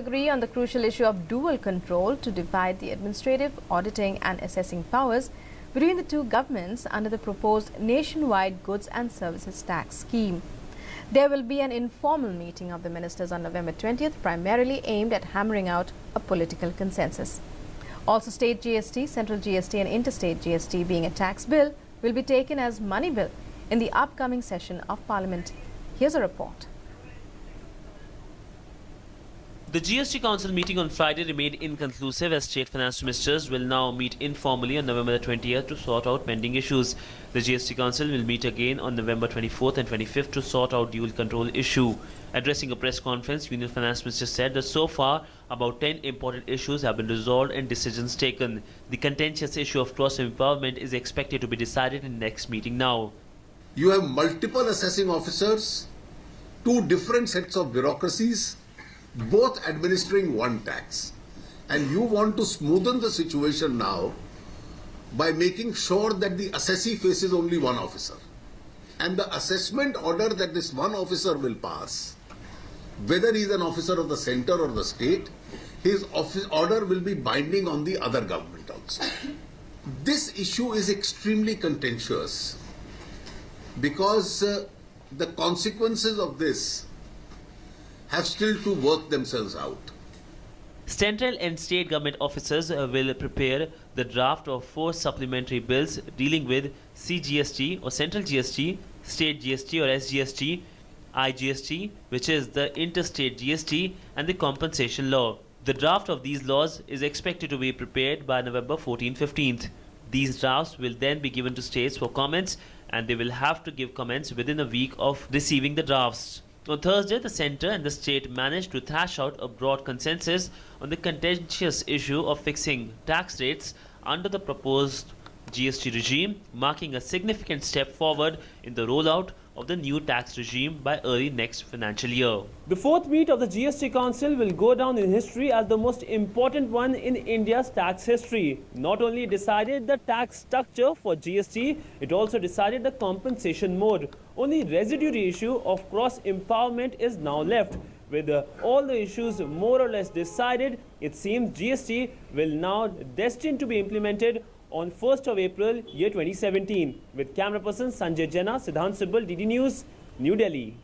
Agree on the crucial issue of dual control to divide the administrative, auditing and assessing powers between the two governments under the proposed nationwide goods and services tax scheme. There will be an informal meeting of the ministers on November 20th, primarily aimed at hammering out a political consensus. Also, state GST, central GST and interstate GST being a tax bill will be taken as money bill in the upcoming session of Parliament. Here's a report. The GST Council meeting on Friday remained inconclusive as state finance ministers will now meet informally on November 20th to sort out pending issues. The GST Council will meet again on November 24th and 25th to sort out dual control issue. Addressing a press conference, Union Finance Minister said that so far about 10 important issues have been resolved and decisions taken. The contentious issue of cross-empowerment is expected to be decided in the next meeting now. You have multiple assessing officers, two different sets of bureaucracies, both administering one tax, and you want to smoothen the situation now by making sure that the assessee faces only one officer, and the assessment order that this one officer will pass, whether he is an officer of the center or the state, his office order will be binding on the other government also. This issue is extremely contentious because the consequences of this have still to work themselves out. Central and state government officers will prepare the draft of 4 supplementary bills dealing with CGST or Central GST, State GST or SGST, IGST, which is the Interstate GST, and the Compensation Law. The draft of these laws is expected to be prepared by November 14-15th. These drafts will then be given to states for comments, and they will have to give comments within a week of receiving the drafts. On Thursday, the centre and the state managed to thrash out a broad consensus on the contentious issue of fixing tax rates under the proposed GST regime, marking a significant step forward in the rollout of the new tax regime by early next financial year. The fourth meet of the GST Council will go down in history as the most important one in India's tax history. Not only decided the tax structure for GST, it also decided the compensation mode. Only residuary issue of cross-empowerment is now left. With all the issues more or less decided, it seems GST will now destined to be implemented on 1st of April, year 2017. With camera person Sanjay Jena, Siddhant Sibbal, DD News, New Delhi.